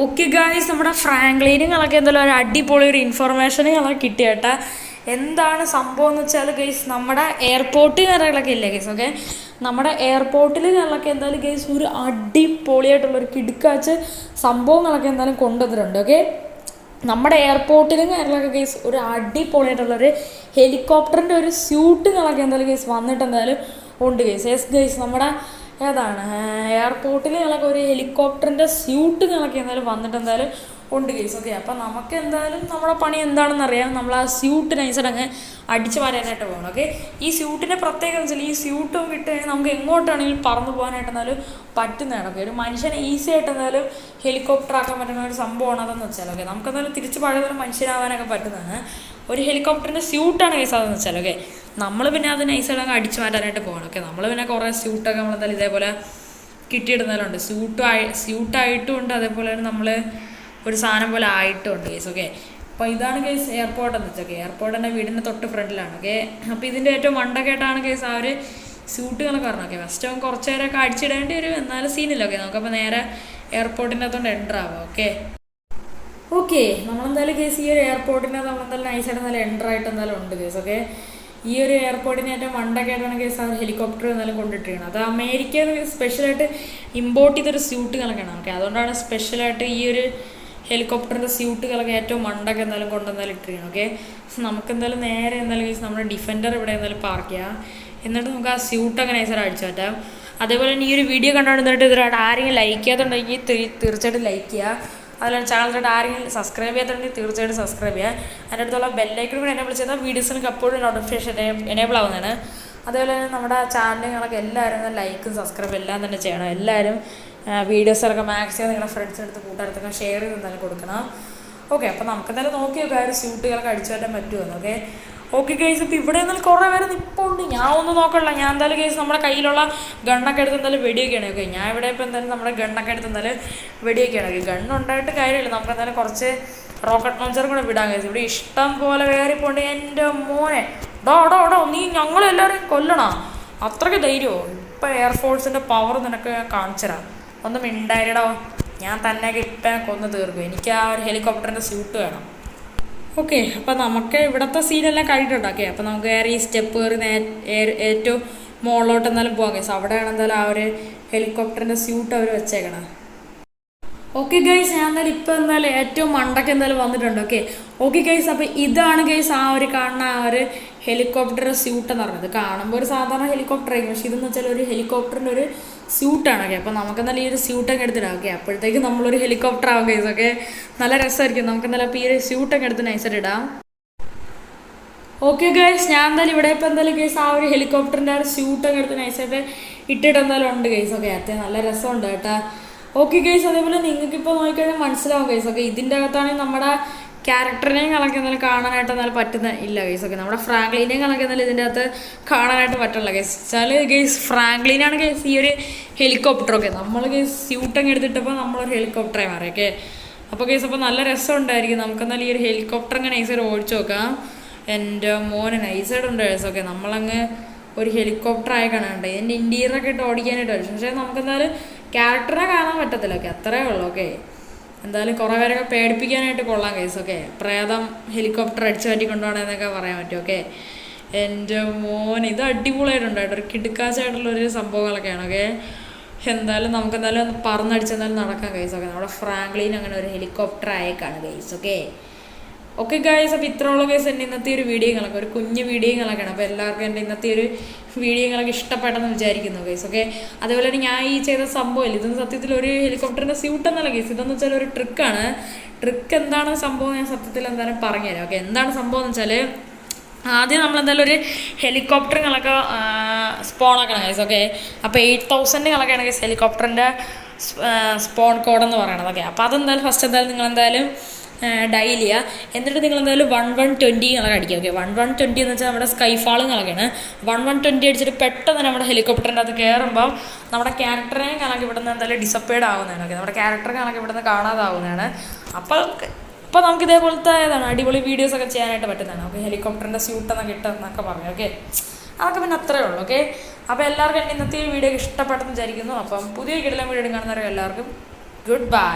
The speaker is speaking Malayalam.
ഓക്കെ ഗായ്സ്, നമ്മുടെ ഫ്രാങ്ക്ലിനുകളൊക്കെ എന്തായാലും ഒരു അടിപൊളി ഒരു ഇൻഫർമേഷനുകളൊക്കെ കിട്ടിയേട്ടാ. എന്താണ് സംഭവം എന്ന് വെച്ചാൽ ഗൈസ്, നമ്മുടെ എയർപോർട്ട് കാര്യങ്ങളൊക്കെ ഇല്ലേ ഗൈസ്, ഓക്കെ, നമ്മുടെ എയർപോർട്ടിൽ കാര്യങ്ങളൊക്കെ എന്തായാലും ഗൈസ് ഒരു അടിപൊളിയായിട്ടുള്ളൊരു കിടുക്കാച്ച് സംഭവങ്ങളൊക്കെ എന്തായാലും കൊണ്ടുവന്നിട്ടുണ്ട്. ഓക്കെ, നമ്മുടെ എയർപോർട്ടിലും കാര്യങ്ങളൊക്കെ ഗൈസ് ഒരു അടിപൊളിയായിട്ടുള്ളൊരു ഹെലികോപ്റ്ററിൻ്റെ ഒരു സ്യൂട്ടുകളൊക്കെ എന്തായാലും ഗൈസ് വന്നിട്ട് എന്തായാലും ഉണ്ട് ഗൈസ്. യെസ് ഗൈസ്, നമ്മുടെ ഏതാണ് എയർപോർട്ടിൽ ഞങ്ങളൊക്കെ ഒരു ഹെലികോപ്റ്ററിൻ്റെ സ്യൂട്ടുകളൊക്കെ എന്തായാലും വന്നിട്ട് എന്തായാലും ഉണ്ട് കേസ്. ഓക്കെ, അപ്പം നമുക്ക് എന്തായാലും നമ്മുടെ പണി എന്താണെന്ന് അറിയാം. നമ്മൾ ആ സ്യൂട്ട് നൈസായിട്ട് അങ്ങ് അടിച്ചു മാരാനായിട്ട് പോകണം. ഓക്കെ, ഈ സ്യൂട്ടിൻ്റെ പ്രത്യേകത വെച്ചാൽ ഈ സ്യൂട്ടും കിട്ടി കഴിഞ്ഞാൽ നമുക്ക് എങ്ങോട്ടാണെങ്കിലും പറന്നു പോകാനായിട്ട് എന്തായാലും പറ്റുന്നതാണ്. ഓക്കെ, ഒരു മനുഷ്യനെ ഈസി ആയിട്ട് എന്തായാലും ഹെലികോപ്റ്റർ ആക്കാൻ പറ്റുന്ന ഒരു സംഭവമാണ് അതെന്ന് വെച്ചാൽ. ഓക്കെ, നമുക്ക് എന്തായാലും തിരിച്ച് പഴയ മനുഷ്യനാവാനൊക്കെ പറ്റുന്നതാണ് ഒരു ഹെലികോപ്റ്ററിൻ്റെ സ്യൂട്ടാണ് കേസ് അതെന്ന് വെച്ചാൽ. ഓക്കെ, നമ്മൾ പിന്നെ അത് നൈസായിട്ട് അങ്ങ് അടിച്ചു മാറ്റാനായിട്ട് പോകണം. ഓക്കെ, നമ്മൾ പിന്നെ കുറേ സ്യൂട്ടൊക്കെ നമ്മളെന്തായാലും ഇതേപോലെ കിട്ടിയിടുന്നതിലുണ്ട്. സ്യൂട്ടായിട്ടും ഉണ്ട്, അതേപോലെ തന്നെ നമ്മൾ ഒരു സാധനം പോലെ ആയിട്ടും ഉണ്ട് കേസ്. ഓക്കെ, അപ്പോൾ ഇതാണ് കേസ് എയർപോർട്ട് എന്ന് വെച്ചാൽ. ഓക്കെ, എയർപോർട്ട് തന്നെ വീടിൻ്റെ തൊട്ട് ഫ്രണ്ടിലാണ്. ഓക്കെ, അപ്പോൾ ഇതിൻ്റെ ഏറ്റവും മണ്ടൊക്കെയായിട്ടാണ് കേസ് ആ ഒരു സ്യൂട്ടുകളൊക്കെ പറഞ്ഞു. ഓക്കെ, ഫസ്റ്റ് അവൻ കുറച്ച് നേരമൊക്കെ അടിച്ചിടേണ്ടി വരും, എന്നാലും സീനില്ല. ഓക്കെ, നമുക്കപ്പോൾ നേരെ എയർപോർട്ടിൻ്റെ അകത്തോണ്ട് എൻ്റർ ആവാം. ഓക്കെ, നമ്മളെന്തായാലും കേസ് ഈ ഒരു എയർപോർട്ടിൻ്റെ നമ്മളെന്തായാലും നൈസായിട്ട് നല്ല എൻ്റർ ആയിട്ട് എന്തായാലും ഉണ്ട് കേസ്. ഓക്കെ, ഈ ഒരു എയർപോർട്ടിന് ഏറ്റവും മണ്ടൊക്കെയായിട്ടാണ് കേസ് ആ ഹെലികോപ്റ്റർ എന്നാലും കൊണ്ടിട്ടിരിക്കുന്നത്. അത് അമേരിക്കയിൽ സ്പെഷ്യലായിട്ട് ഇമ്പോർട്ട് ചെയ്തൊരു സ്യൂട്ടുകളൊക്കെയാണ്. ഓക്കെ, അതുകൊണ്ടാണ് സ്പെഷ്യലായിട്ട് ഈ ഒരു ഹെലികോപ്റ്ററിൻ്റെ സ്യൂട്ടുകളൊക്കെ ഏറ്റവും മണ്ടൊക്കെ എന്തായാലും കൊണ്ടെന്തായാലും ഇട്ടിരിക്കണം. ഓക്കെ, നമുക്കെന്തായാലും നേരെ എന്തായാലും കേസ് നമ്മുടെ ഡിഫൻഡർ ഇവിടെ എന്തായാലും പാർക്ക് ചെയ്യാം. എന്നിട്ട് നമുക്ക് ആ സ്യൂട്ടൊക്കെ നൈസായിട്ട് അടിച്ചു മാറ്റാം. അതേപോലെ തന്നെ ഈ ഒരു വീഡിയോ കണ്ടുകൊണ്ടിട്ട് ഇതിലായിട്ട് ആരെങ്കിലും ലൈക്ക് ചെയ്യാത്തുണ്ടെങ്കിൽ തീർച്ചയായിട്ടും ലൈക്ക് ചെയ്യുക. അതുപോലെ ചാനലിലായിട്ട് ആരെങ്കിലും സബ്സ്ക്രൈബ് ചെയ്യാത്തുണ്ടെങ്കിൽ തീർച്ചയായിട്ടും സബ്സ്ക്രൈബ് ചെയ്യുക. അതിൻ്റെ അടുത്തുള്ള ബെല്ലൈക്കൺ കൂടി എനേബിൾ ചെയ്താൽ വീഡിയോസിനൊക്കെ എപ്പോഴും നോട്ടിഫിക്കേഷൻ എനേബിൾ ആവുന്നതാണ്. അതേപോലെ തന്നെ നമ്മുടെ ചാനലുകളൊക്കെ എല്ലാവരും ലൈക്കും സബ്സ്ക്രൈബ് എല്ലാം തന്നെ ചെയ്യണം. എല്ലാവരും വീഡിയോസൊക്കെ മാക്സിമം നിങ്ങളുടെ ഫ്രണ്ട്സിനടുത്ത് കൂട്ടുകാരത്തൊക്കെ ഷെയർ ചെയ്ത് എന്തായാലും കൊടുക്കണം. ഓക്കെ, അപ്പോൾ നമുക്ക് എന്തായാലും നോക്കി നോക്കാം ഒരു സ്യൂട്ടുകളൊക്കെ അടിച്ചു മാറ്റാൻ പറ്റുമെന്ന്. ഓക്കെ ഗൈസ്, ഇപ്പോൾ ഇവിടെ എന്നാലും കുറേ പേര് നിൽപ്പുണ്ട്. ഞാൻ ഒന്നും നോക്കണില്ല. ഞാൻ എന്തായാലും ഗൈസ് നമ്മുടെ കയ്യിലുള്ള ഗണ്ണൊക്കെ എടുത്ത് എന്തായാലും വെടിയൊക്കെയാണ്. ഓക്കെ, ഞാൻ ഇവിടെ ഇപ്പോൾ എന്തായാലും നമ്മുടെ ഗണ്ണൊക്കെ എടുത്ത് എന്തായാലും വെടിയൊക്കെയാണ്. ഗണ്ണുണ്ടായിട്ട് കാര്യമില്ല, നമുക്ക് എന്തായാലും കുറച്ച് റോക്കറ്റ് ലോഞ്ചർ കൂടെ വിടാൻ ഗൈസ്. ഇവിടെ ഇഷ്ടം പോലെ വേറിപ്പോണ്ട്. എൻ്റെ മോനെ ഡോ നീ ഞങ്ങളെല്ലാവരും കൊല്ലണം, അത്രയ്ക്ക് ധൈര്യമോ? ഇപ്പം എയർഫോഴ്സിൻ്റെ പവർ നിനക്ക് കാണിച്ചു തരാം. ഒന്നും മിണ്ടായിരടോ, ഞാൻ തന്നെയൊക്കെ ഇപ്പം കൊന്ന് തീർക്കും. എനിക്ക് ആ ഒരു ഹെലികോപ്റ്ററിൻ്റെ സ്യൂട്ട് വേണം. ഓക്കെ, അപ്പോൾ നമുക്ക് ഇവിടുത്തെ സീനെല്ലാം കഴിഞ്ഞിട്ടുണ്ട്. ഓക്കെ, അപ്പോൾ നമുക്ക് വേറെ ഈ സ്റ്റെപ്പ് കയറി ഏറ്റവും മുകളിലോട്ട് എന്തായാലും പോകാം ഗൈസ്. അവിടെയാണ് എന്തായാലും ആ ഒരു ഹെലികോപ്റ്ററിൻ്റെ സ്യൂട്ട് അവർ വെച്ചേക്കണം. ഓക്കെ ഗൈസ്, ഞാൻ എന്തായാലും ഇപ്പോൾ എന്തായാലും ഏറ്റവും മണ്ടൊക്കെ എന്തായാലും വന്നിട്ടുണ്ട്. ഓക്കെ ഗൈസ്, അപ്പോൾ ഇതാണ് ഗൈസ് ആ ഒരു കാണുന്ന ആ ഒരു ഹെലികോപ്റ്റർ സ്യൂട്ട് എന്ന് പറയുന്നത്. കാണുമ്പോൾ ഒരു സാധാരണ ഹെലികോപ്റ്റർ ആയിരിക്കും, പക്ഷേ ഇതെന്ന് വെച്ചാൽ ഒരു ഹെലികോപ്റ്ററിൻ്റെ ഒരു സ്യൂട്ടാണ്. ഓക്കെ, അപ്പോൾ നമുക്ക് എന്തായാലും ഈ ഒരു സ്യൂട്ടൊക്കെ എടുത്തിടാം. ഓക്കെ, അപ്പോഴത്തേക്ക് നമ്മളൊരു ഹെലികോപ്റ്റർ ആവും ഗൈസ്. ഓക്കെ, നല്ല രസമായിരിക്കും. നമുക്ക് എന്തായാലും അപ്പോൾ ഈ ഒരു സ്യൂട്ടൊക്കെ എടുത്ത് നൈസായിട്ട് ഇടാം. ഓക്കെ ഗൈസ്, ഞാൻ എന്തായാലും ഇവിടെ ഇപ്പോൾ എന്തായാലും ഗൈസ് ആ ഒരു ഹെലികോപ്റ്ററിൻ്റെ ആ ഒരു സ്യൂട്ടൊക്കെ എടുത്ത് നൈസായിട്ട് ഇട്ടിട്ട് എന്തായാലും ഉണ്ട് ഗൈസ്. ഓക്കെ, അത്യാവശ്യം നല്ല രസമുണ്ട് കേട്ടോ. ഓക്കെ ഗൈസ്, അതേപോലെ നിങ്ങൾക്കിപ്പോൾ നോക്കിക്കഴിഞ്ഞാൽ മനസ്സിലാവും ഗൈസ്. ഓക്കെ, ഇതിൻ്റെ അകത്താണെങ്കിൽ നമ്മുടെ ക്യാരക്ടറിനെയും കണക്ക് എന്തായാലും കാണാനായിട്ട് എന്നാലും പറ്റുന്ന ഇല്ല ഗൈസ്. ഓക്കെ, നമ്മുടെ ഫ്രാങ്ക്ലിനെയും കണക്ക് എന്നാലും ഇതിൻ്റെ അകത്ത് കാണാനായിട്ട് പറ്റില്ല ഗൈസ്. വെച്ചാൽ ഗൈസ് ഫ്രാങ്ക്ലിനാണ് ഗൈസ് ഈ ഒരു ഹെലികോപ്റ്റർ. ഓക്കെ, നമ്മൾ ഗൈസ് സ്യൂട്ടൊക്കെ എടുത്തിട്ടപ്പോൾ നമ്മളൊരു ഹെലികോപ്റ്ററായി മാറി. ഓക്കെ, അപ്പോൾ ഗൈസ് അപ്പോൾ നല്ല രസം ഉണ്ടായിരിക്കും. നമുക്കെന്നാലും ഈ ഒരു ഹെലികോപ്റ്റർ ഇങ്ങനെ നൈസായിട്ട് ഓടിച്ചു നോക്കാം. എൻ്റെ മോനെ നൈസായിട്ട് ഉണ്ട് ഗൈസ്. ഓക്കെ, നമ്മളങ്ങ് ഒരു ഹെലികോപ്റ്റർ ആയി കാണാനുണ്ട്. ഇതിൻ്റെ ഇൻറ്റീരിയറൊക്കെ ഇട്ട് ഓടിക്കാനായിട്ട് വരും, പക്ഷേ നമുക്കെന്തായാലും ക്യാരക്ടറിനെ കാണാൻ പറ്റത്തില്ല. ഓക്കെ, അത്രേ ഉള്ളൂ. ഓക്കെ, എന്തായാലും കുറേ പേരൊക്കെ പേടിപ്പിക്കാനായിട്ട് കൊള്ളാം ഗൈസ്. ഓക്കെ, പ്രേതം ഹെലികോപ്റ്റർ അടിച്ചു മാറ്റി കൊണ്ടുപോകണമെന്നൊക്കെ പറയാൻ പറ്റും. ഓക്കെ, എൻ്റെ മോൻ ഇത് അടിപൊളിയായിട്ടുണ്ട് കേട്ടോ. ഒരു കിടുക്കാച്ചായിട്ടുള്ളൊരു സംഭവങ്ങളൊക്കെയാണ്. ഓക്കെ, എന്തായാലും നമുക്കെന്തായാലും ഒന്ന് പറന്നടിച്ചെന്തായാലും നടക്കാം ഗൈസ്. ഓക്കെ, നമ്മുടെ ഫ്രാങ്ക്ലിൻ അങ്ങനെ ഒരു ഹെലികോപ്റ്റർ ആയേക്കാണ് ഗൈസ്. ഓക്കെ ഗൈസ്, അപ്പോൾ ഇത്രയുള്ള ഗൈസ് എൻ്റെ ഇന്നത്തെ ഒരു വീഡിയോകളൊക്കെ ഒരു കുഞ്ഞ് വീഡിയോകളൊക്കെയാണ്. അപ്പോൾ എല്ലാവർക്കും എൻ്റെ ഇന്നത്തെ ഒരു വീഡിയോകളൊക്കെ ഇഷ്ടപ്പെട്ടെന്ന് വിചാരിക്കുന്നു ഗൈസ്. ഓക്കെ, അതേപോലെ തന്നെ ഞാൻ ഈ ചെയ്ത സംഭവമില്ല, ഇതൊന്നും സത്യത്തിൽ ഒരു ഹെലികോപ്റ്ററിൻ്റെ സ്യൂട്ട് എന്നല്ല ഗൈസ്. ഇതെന്ന് വെച്ചാൽ ഒരു ട്രിക്കാണ്. ട്രിക്ക് എന്താണ് സംഭവം ഞാൻ സത്യത്തിൽ എന്തായാലും പറഞ്ഞുതരാം. ഓക്കെ, എന്താണ് സംഭവം എന്ന് വെച്ചാൽ ആദ്യം നമ്മളെന്തായാലും ഒരു ഹെലികോപ്റ്ററുകളൊക്കെ സ്പോണാക്കണം ഗൈസ്. ഓക്കെ, അപ്പോൾ 8000 ഗൈസ് ഹെലികോപ്റ്ററിൻ്റെ സ്പോൺ കോഡ് എന്ന് പറയണത്. ഓക്കെ, അപ്പോൾ അതെന്തായാലും ഫസ്റ്റ് എന്തായാലും നിങ്ങളെന്തായാലും ഡയൽ ചെയ്യുക. എന്നിട്ട് നിങ്ങൾ എന്തായാലും 1120 എന്നൊക്കെ അടിക്കുക. ഓക്കെ, 1120 എന്ന് വെച്ചാൽ നമ്മുടെ സ്കൈഫാളുകളൊക്കെയാണ്. 1120 അടിച്ചിട്ട് പെട്ടെന്ന് നമ്മുടെ ഹെലികോപ്റ്ററിൻ്റെ അത് കയറുമ്പോൾ നമ്മുടെ ക്യാരക്ടറിനെ കണക്ക് ഇവിടെ നിന്ന് എന്തായാലും ഡിസപ്പേർഡ് ആവുന്നതാണ്. ഓക്കെ, നമ്മുടെ ക്യാരക്ടർ കണക്ക് ഇവിടെ നിന്ന് കാണാതാവുന്നതാണ്. അപ്പോൾ നമുക്ക് ഇതേപോലത്തെ അടിപൊളി വീഡിയോസൊക്കെ ചെയ്യാനായിട്ട് പറ്റുന്നതാണ്. ഓക്കെ, ഹെലികോപ്റ്ററിൻ്റെ സ്യൂട്ടെന്നൊക്കെ ഇട്ടെന്നൊക്കെ പറഞ്ഞു. ഓക്കെ, അതൊക്കെ പിന്നെ അത്രയേ ഉള്ളൂ. ഓക്കെ, അപ്പോൾ എല്ലാവർക്കും എൻ്റെ ഇന്നത്തെ വീഡിയോ ഇഷ്ടപ്പെട്ടെന്ന് വിചാരിക്കുന്നു. അപ്പം പുതിയ കിടലം വീഡിയോ കാണുന്നവരും എല്ലാവർക്കും ഗുഡ് ബൈ.